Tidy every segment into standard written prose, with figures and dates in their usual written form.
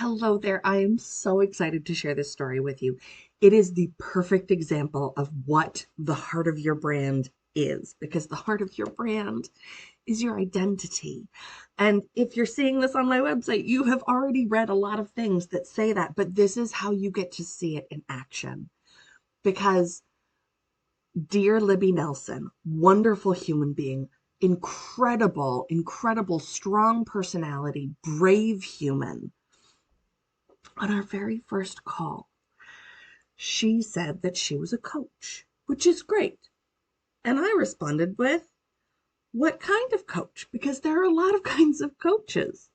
Hello there. I am so excited to share this story with you. It is the perfect example of what the heart of your brand is, because the heart of your brand is your identity. And if you're seeing this on my website, you have already read a lot of things that say that, but this is how you get to see it in action. Because dear Libby Nelson, wonderful human being, incredible, strong personality, brave human. On our very first call, she said that she was a coach, which is great. And I responded with, what kind of coach? Because there are a lot of kinds of coaches.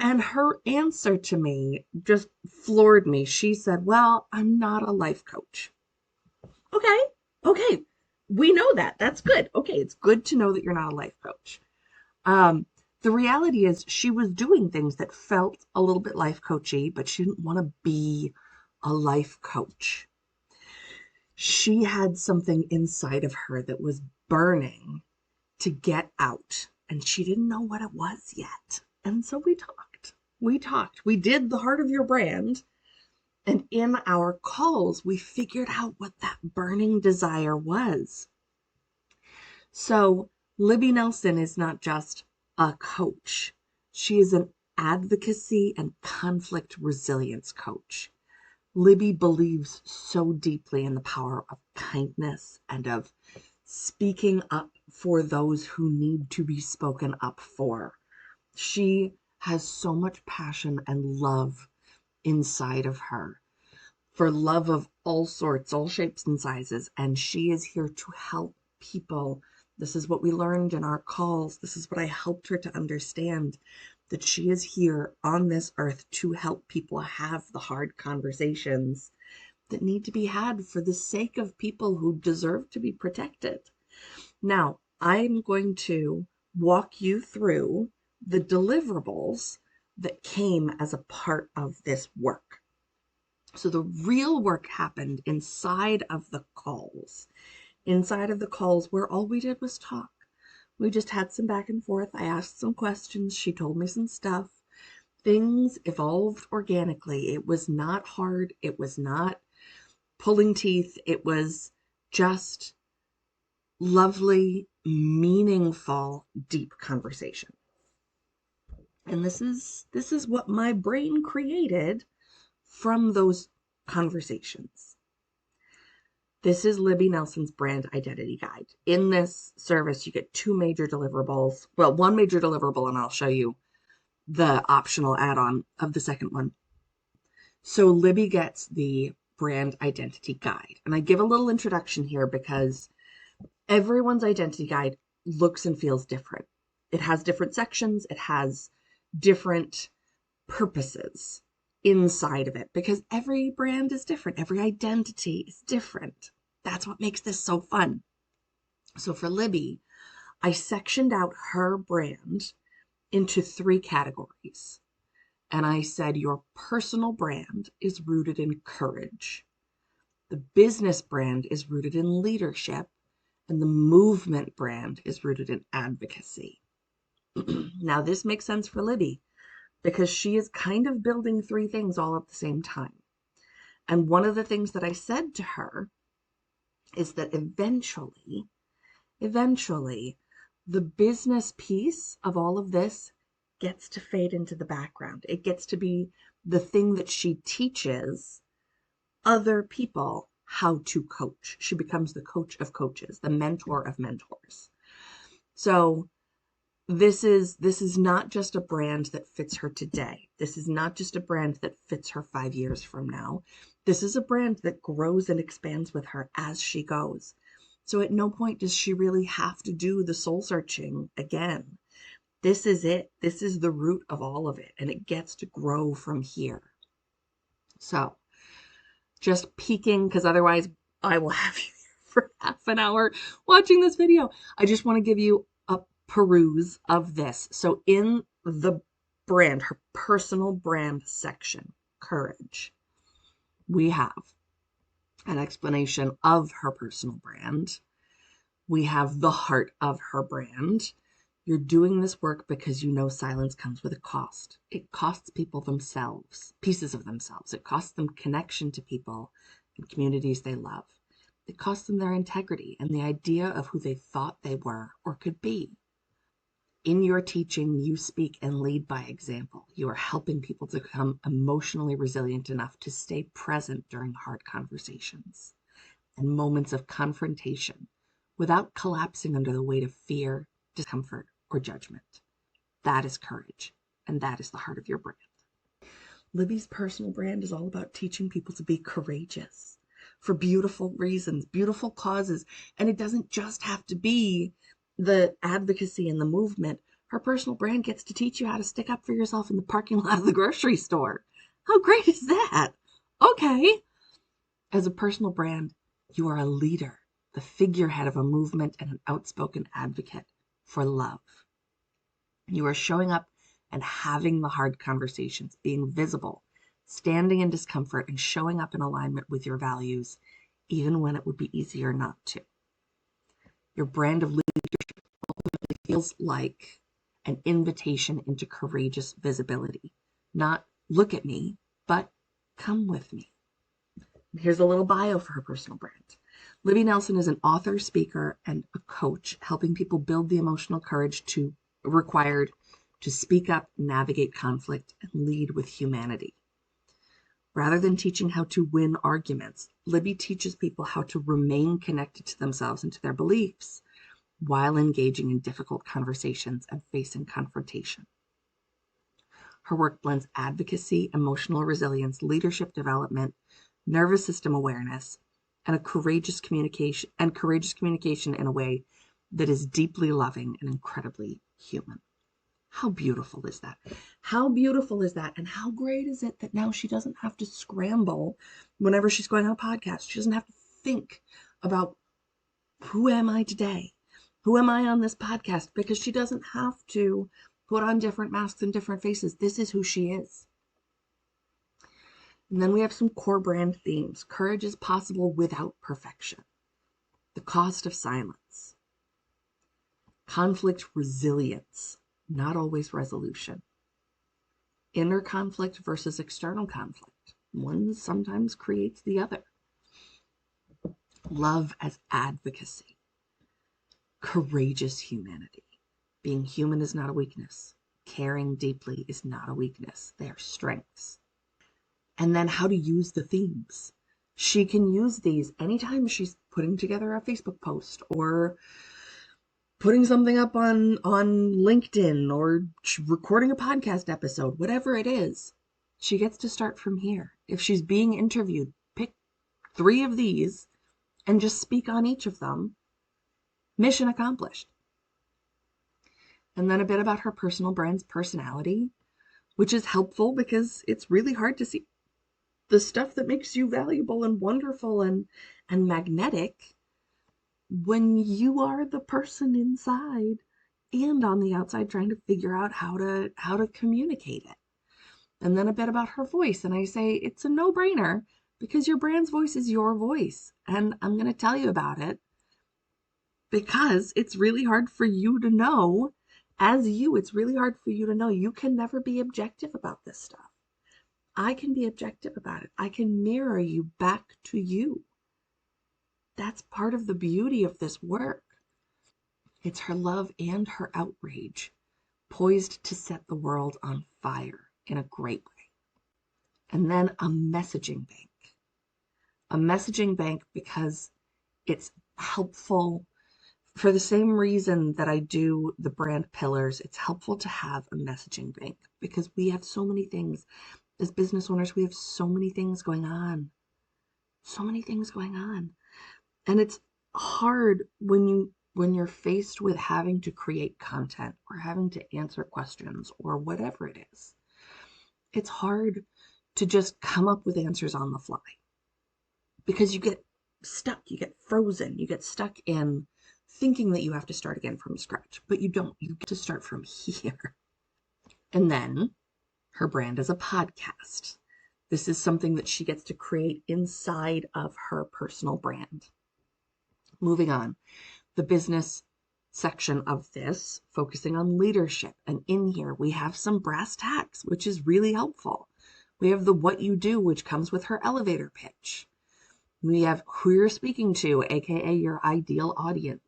And her answer to me just floored me. She said, well, I'm not a life coach. Okay. We know that. That's good. Okay, it's good to know that you're not a life coach. Um, the reality is she was doing things that felt a little bit life coachy, but she didn't want to be a life coach. She had something inside of her that was burning to get out, and she didn't know what it was yet. And so we talked. We did the heart of your brand. And in our calls, we figured out what that burning desire was. So Libby Nelson is not just a coach. She is an advocacy and conflict resilience coach. Libby believes so deeply in the power of kindness and of speaking up for those who need to be spoken up for. She has so much passion and love inside of her for love of all sorts, all shapes and sizes, and she is here to help people. This is what we learned in our calls. This is what I helped her to understand, that she is here on this earth to help people have the hard conversations that need to be had for the sake of people who deserve to be protected. Now, I'm going to walk you through the deliverables that came as a part of this work. So the real work happened inside of the calls. Inside of the calls where all we did was talk. We just had some back and forth. I asked some questions. She told me some stuff. Things evolved organically. It was not hard. It was not pulling teeth. It was just lovely, meaningful, deep conversation. And this is what my brain created from those conversations. This is Libby Nelson's brand identity guide. In this service, you get two major deliverables. Well, one major deliverable, and I'll show you the optional add-on of the second one. So Libby gets the brand identity guide. And I give a little introduction here because everyone's identity guide looks and feels different. It has different sections. It has different purposes inside of it because every brand is different. Every identity is different. That's what makes this so fun. So for Libby, I sectioned out her brand into three categories. And I said, your personal brand is rooted in courage. The business brand is rooted in leadership. And the movement brand is rooted in advocacy. Now, this makes sense for Libby because she is kind of building three things all at the same time. And one of the things that I said to her is that eventually, the business piece of all of this gets to fade into the background. It gets to be the thing that she teaches other people how to coach. She becomes the coach of coaches, the mentor of mentors. So this is not just a brand that fits her today. This is not just a brand that fits her 5 years from now. This is a brand that grows and expands with her as she goes. So at no point does she really have to do the soul searching again. This is it. This is the root of all of it, and it gets to grow from here. So just peeking, because otherwise I will have you here for half an hour watching this video. I just want to give you a peruse of this. So in the brand, her personal brand section, courage, we have an explanation of her personal brand. We have the heart of her brand. You're doing this work because you know silence comes with a cost. It costs people themselves, pieces of themselves. It costs them connection to people and communities they love. It costs them their integrity and the idea of who they thought they were or could be. In your teaching, you speak and lead by example. You are helping people to become emotionally resilient enough to stay present during hard conversations and moments of confrontation without collapsing under the weight of fear, discomfort, or judgment. That is courage, and that is the heart of your brand. Libby's personal brand is all about teaching people to be courageous for beautiful reasons, beautiful causes, and it doesn't just have to be the advocacy and the movement. Her personal brand gets to teach you how to stick up for yourself in the parking lot of the grocery store. How great is that? Okay. As a personal brand, you are a leader, the figurehead of a movement, and an outspoken advocate for love. You are showing up and having the hard conversations, being visible, standing in discomfort, and showing up in alignment with your values, even when it would be easier not to. Your brand of leadership feels like an invitation into courageous visibility. Not look at me, but come with me. Here's a little bio for her personal brand. Libby Nelson is an author, speaker, and a coach, helping people build the emotional courage required to speak up, navigate conflict, and lead with humanity. Rather than teaching how to win arguments, Libby teaches people how to remain connected to themselves and to their beliefs while engaging in difficult conversations and facing confrontation. Her work blends advocacy, emotional resilience, leadership development, nervous system awareness, and courageous communication in a way that is deeply loving and incredibly human. How beautiful is that? How beautiful is that? And how great is it that now she doesn't have to scramble whenever she's going on a podcast? She doesn't have to think about, who am I today? Who am I on this podcast? Because she doesn't have to put on different masks and different faces. This is who she is. And then we have some core brand themes. Courage is possible without perfection. The cost of silence. Conflict resilience, not always resolution. Inner conflict versus external conflict. One sometimes creates the other. Love as advocacy. Courageous humanity. Being human is not a weakness. Caring deeply is not a weakness. They are strengths. And then how to use the themes. She can use these anytime she's putting together a Facebook post or putting something up on LinkedIn or recording a podcast episode, whatever it is. She gets to start from here. If she's being interviewed, pick 3 of these and just speak on each of them. Mission accomplished. And then a bit about her personal brand's personality, which is helpful because it's really hard to see the stuff that makes you valuable and wonderful and magnetic when you are the person inside and on the outside trying to figure out how to communicate it. And then a bit about her voice. And I say it's a no-brainer because your brand's voice is your voice. And I'm going to tell you about it because it's really hard for you to know. It's really hard for you to know. You can never be objective about this stuff. I can be objective about it. I can mirror you back to you. That's part of the beauty of this work. It's her love and her outrage, poised to set the world on fire in a great way. And then a messaging bank. A messaging bank because it's helpful for the same reason that I do the brand pillars. It's helpful to have a messaging bank because we have so many things. As business owners, we have so many things going on. So many things going on. And it's hard when you're faced with having to create content or having to answer questions or whatever it is. It's hard to just come up with answers on the fly because you get stuck, you get frozen, you get stuck in thinking that you have to start again from scratch, but you don't. You get to start from here. And then her brand is a podcast. This is something that she gets to create inside of her personal brand. Moving on, the business section of this focusing on leadership. And in here, we have some brass tacks, which is really helpful. We have the what you do, which comes with her elevator pitch. We have who you're speaking to, aka your ideal audience.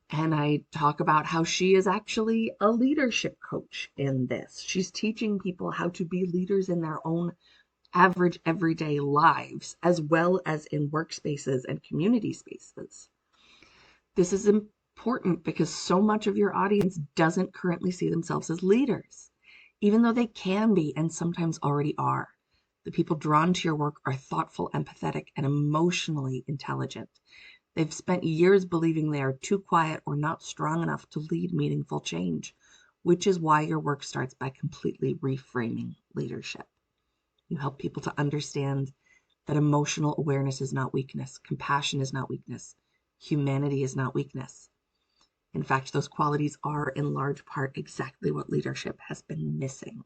And I talk about how she is actually a leadership coach in this. She's teaching people how to be leaders in their own average everyday lives, as well as in workspaces and community spaces. This is important because so much of your audience doesn't currently see themselves as leaders, even though they can be and sometimes already are. The people drawn to your work are thoughtful, empathetic, and emotionally intelligent. They've spent years believing they are too quiet or not strong enough to lead meaningful change, which is why your work starts by completely reframing leadership. You help people to understand that emotional awareness is not weakness, compassion is not weakness, humanity is not weakness. In fact, those qualities are in large part exactly what leadership has been missing.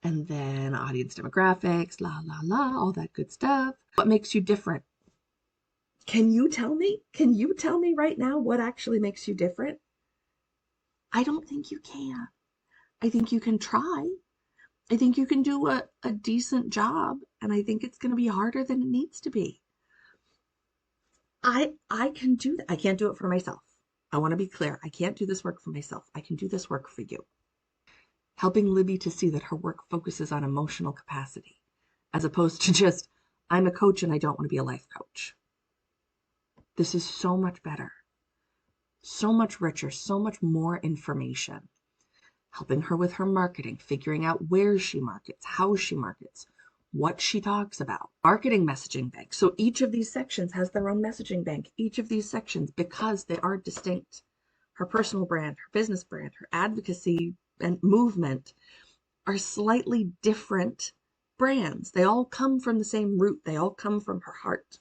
And then audience demographics, la, la, la, all that good stuff. What makes you different? Can you tell me? Can you tell me right now what actually makes you different? I don't think you can. I think you can try. I think you can do a decent job, and I think it's going to be harder than it needs to be. I can do that. I can't do it for myself. I want to be clear. I can't do this work for myself. I can do this work for you. Helping Libby to see that her work focuses on emotional capacity, as opposed to just, I'm a coach and I don't want to be a life coach. This is so much better, so much richer, so much more information. Helping her with her marketing, figuring out where she markets, how she markets, what she talks about. Marketing messaging bank. So each of these sections has their own messaging bank. Each of these sections, because they are distinct. Her personal brand, her business brand, her advocacy and movement are slightly different brands. They all come from the same root. They all come from her heart.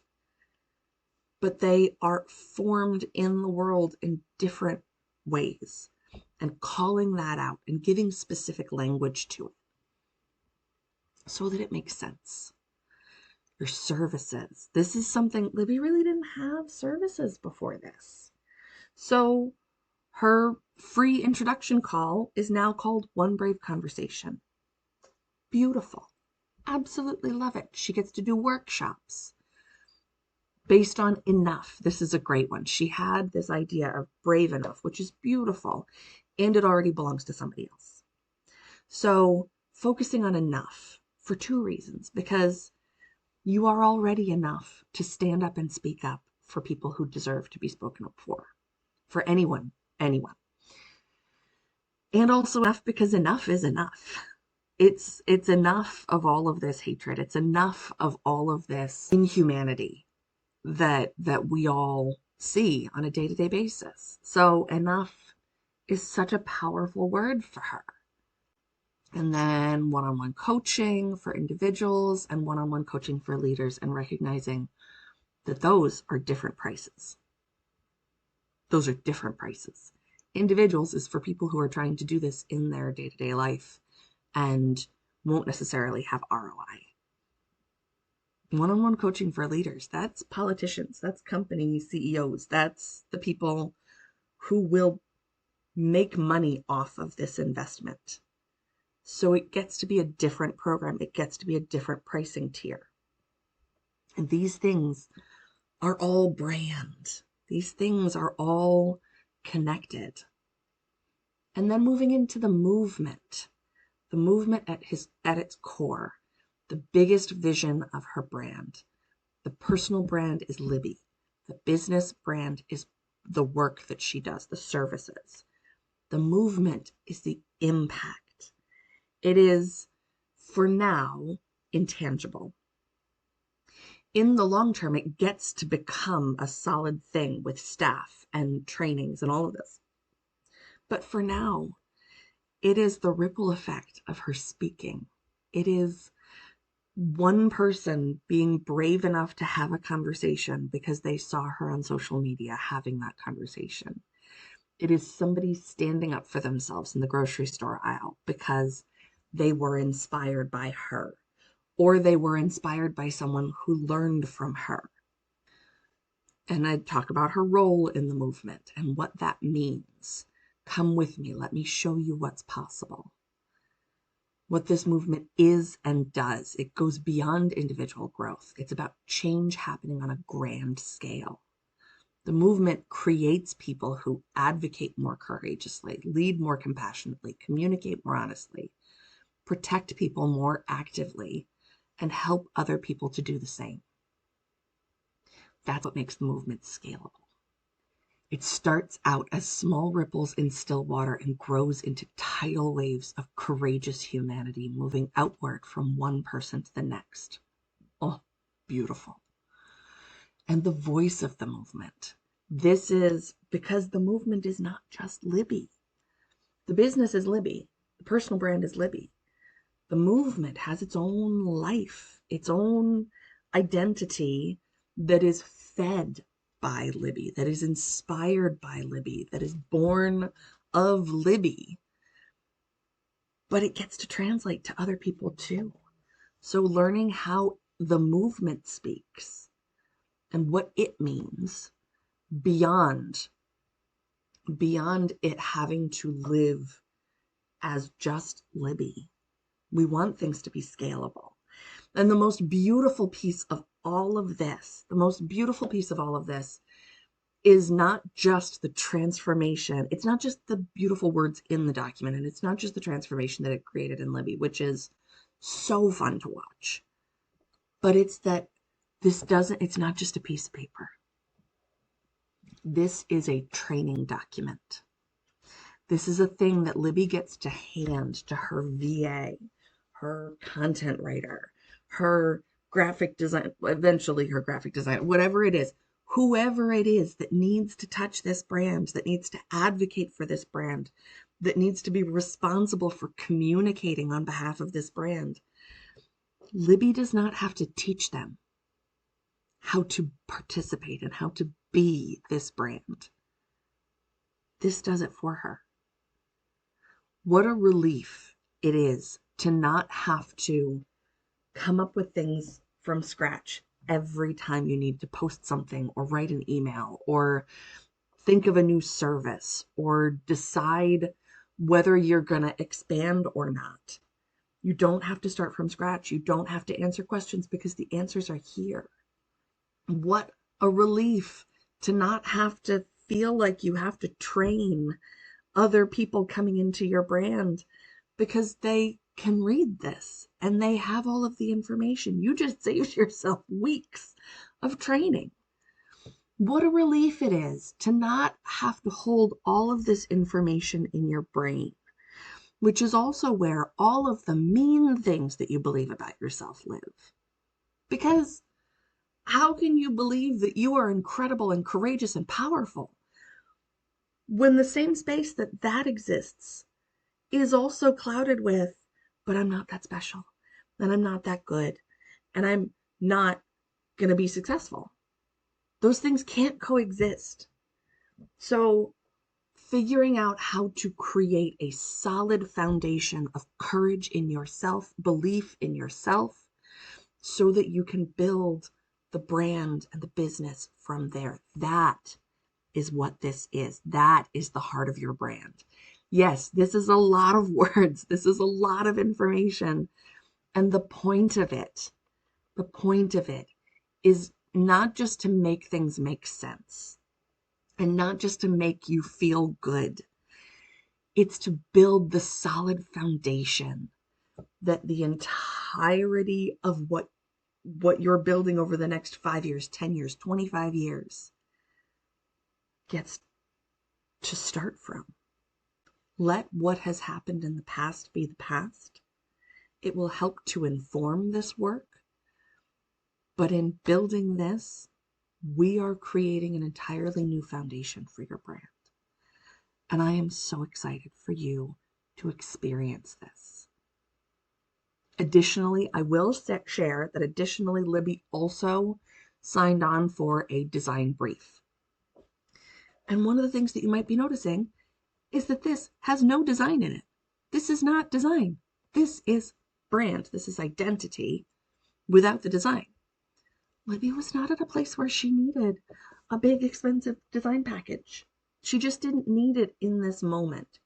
But they are formed in the world in different ways. And calling that out and giving specific language to it so that it makes sense. Your services. This is something, Libby really didn't have services before this. So her free introduction call is now called One Brave Conversation. Beautiful. Absolutely love it. She gets to do workshops based on enough. This is a great one. She had this idea of brave enough, which is beautiful, and it already belongs to somebody else. So focusing on enough for two reasons, because you are already enough to stand up and speak up for people who deserve to be spoken up for anyone. And also enough because enough is enough. It's enough of all of this hatred. It's enough of all of this inhumanity that we all see on a day-to-day basis. So enough is such a powerful word for her. And then one-on-one coaching for individuals and one-on-one coaching for leaders, and recognizing that those are different prices. Those are different prices. Individuals is for people who are trying to do this in their day-to-day life and won't necessarily have ROI. One-on-one coaching for leaders, that's politicians, that's company CEOs, that's the people who will make money off of this investment. So it gets to be a different program. It gets to be a different pricing tier. And these things are all brand. These things are all connected. And then moving into the movement at its core, the biggest vision of her brand. The personal brand is Libby. The business brand is the work that she does, the services. The movement is the impact. It is, for now, intangible. In the long term, it gets to become a solid thing with staff and trainings and all of this. But for now, it is the ripple effect of her speaking. It is one person being brave enough to have a conversation because they saw her on social media having that conversation. It is somebody standing up for themselves in the grocery store aisle because they were inspired by her, or they were inspired by someone who learned from her. And I'd talk about her role in the movement and what that means. Come with me. Let me show you what's possible. What this movement is and does. It goes beyond individual growth. It's about change happening on a grand scale. The movement creates people who advocate more courageously, lead more compassionately, communicate more honestly, protect people more actively, and help other people to do the same. That's what makes the movement scalable. It starts out as small ripples in still water and grows into tidal waves of courageous humanity moving outward from one person to the next. Oh, beautiful. And the voice of the movement. This is because the movement is not just Libby. The business is Libby. The personal brand is Libby. The movement has its own life, its own identity that is fed by Libby, that is inspired by Libby, that is born of Libby. But it gets to translate to other people too. So learning how the movement speaks and what it means beyond it having to live as just Libby. We want things to be scalable. And the most beautiful piece of all of this, is not just the transformation. It's not just the beautiful words in the document, and it's not just the transformation that it created in Libby, which is so fun to watch. But it's that it's not just a piece of paper. This is a training document. This is a thing that Libby gets to hand to her VA, her content writer, her graphic design, eventually her graphic designer, whatever it is, whoever it is that needs to touch this brand, that needs to advocate for this brand, that needs to be responsible for communicating on behalf of this brand. Libby does not have to teach them how to participate and how to be this brand. This does it for her. What a relief it is to not have to come up with things from scratch every time you need to post something or write an email or think of a new service or decide whether you're going to expand or not. You don't have to start from scratch. You don't have to answer questions because the answers are here. What a relief to not have to feel like you have to train other people coming into your brand because they can read this and they have all of the information. You just saved yourself weeks of training. What a relief it is to not have to hold all of this information in your brain, which is also where all of the mean things that you believe about yourself live. Because how can you believe that you are incredible and courageous and powerful when the same space that exists is also clouded with, but I'm not that special, and I'm not that good, and I'm not going to be successful? Those things can't coexist. So figuring out how to create a solid foundation of courage in yourself, belief in yourself, so that you can build the brand and the business from there. That is what this is. That is the heart of your brand. Yes, this is a lot of words. This is a lot of information. And the point of it is not just to make things make sense and not just to make you feel good. It's to build the solid foundation that the entirety of what you're building over the next 5 years, 10 years, 25 years gets to start from. Let what has happened in the past be the past. It will help to inform this work. But in building this, we are creating an entirely new foundation for your brand. And I am so excited for you to experience this. Additionally, I will share that Libby also signed on for a design brief. And one of the things that you might be noticing is that this has no design in it. This is not design. This is brand. This is identity without the design. Libby was not at a place where she needed a big expensive design package. She just didn't need it in this moment.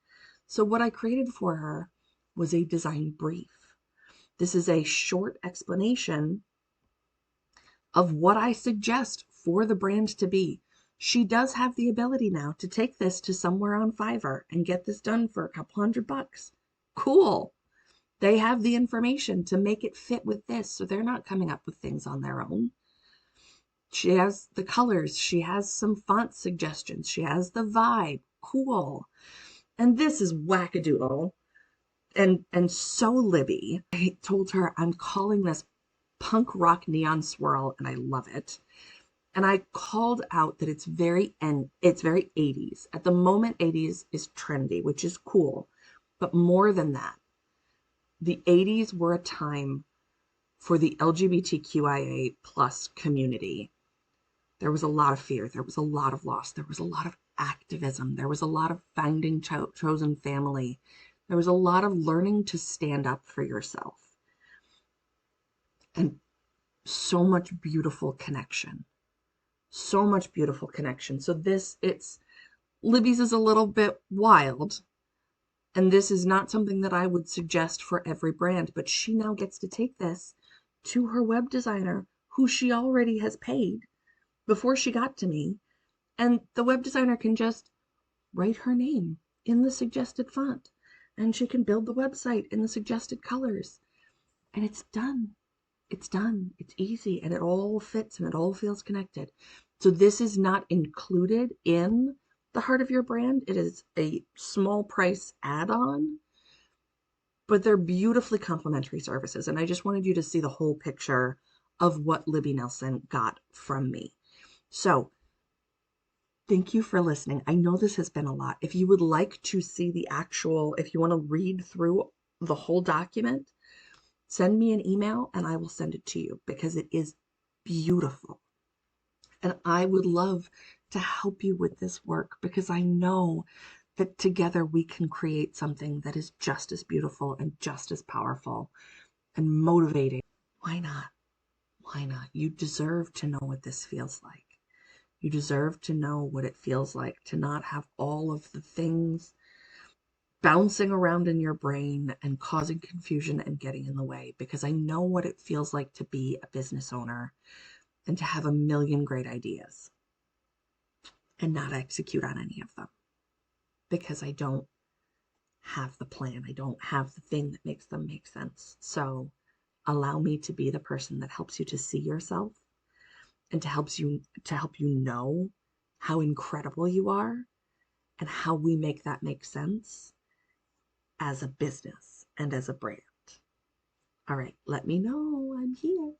So what I created for her was a design brief. This is a short explanation of what I suggest for the brand to be. She does have the ability now to take this to somewhere on Fiverr and get this done for a couple $100. Cool. They have the information to make it fit with this, so they're not coming up with things on their own. She has the colors. She has some font suggestions. She has the vibe. Cool. And this is wackadoodle and so Libby. I told her I'm calling this punk rock neon swirl, and I love it. And I called out that it's very 80s. At the moment, 80s is trendy, which is cool. But more than that, the 80s were a time for the LGBTQIA plus community. There was a lot of fear. There was a lot of loss. There was a lot of activism. There was a lot of finding chosen family. There was a lot of learning to stand up for yourself. And so much beautiful connection. So much beautiful connection. So Libby's is a little bit wild. And this is not something that I would suggest for every brand, but she now gets to take this to her web designer, who she already has paid before she got to me. And the web designer can just write her name in the suggested font. And she can build the website in the suggested colors. And it's done. It's done. It's easy. And it all fits and it all feels connected. So this is not included in the heart of your brand. It is a small price add-on, but they're beautifully complementary services. And I just wanted you to see the whole picture of what Libby Nelson got from me. So thank you for listening. I know this has been a lot. If you would like to see if you want to read through the whole document, send me an email and I will send it to you, because it is beautiful. And I would love to help you with this work, because I know that together we can create something that is just as beautiful and just as powerful and motivating. Why not? Why not? You deserve to know what this feels like. You deserve to know what it feels like to not have all of the things bouncing around in your brain and causing confusion and getting in the way, because I know what it feels like to be a business owner and to have a million great ideas and not execute on any of them, because I don't have the plan. I don't have the thing that makes them make sense. So allow me to be the person that helps you to see yourself and to help you know how incredible you are and how we make that make sense as a business and as a brand. All right, let me know. I'm here.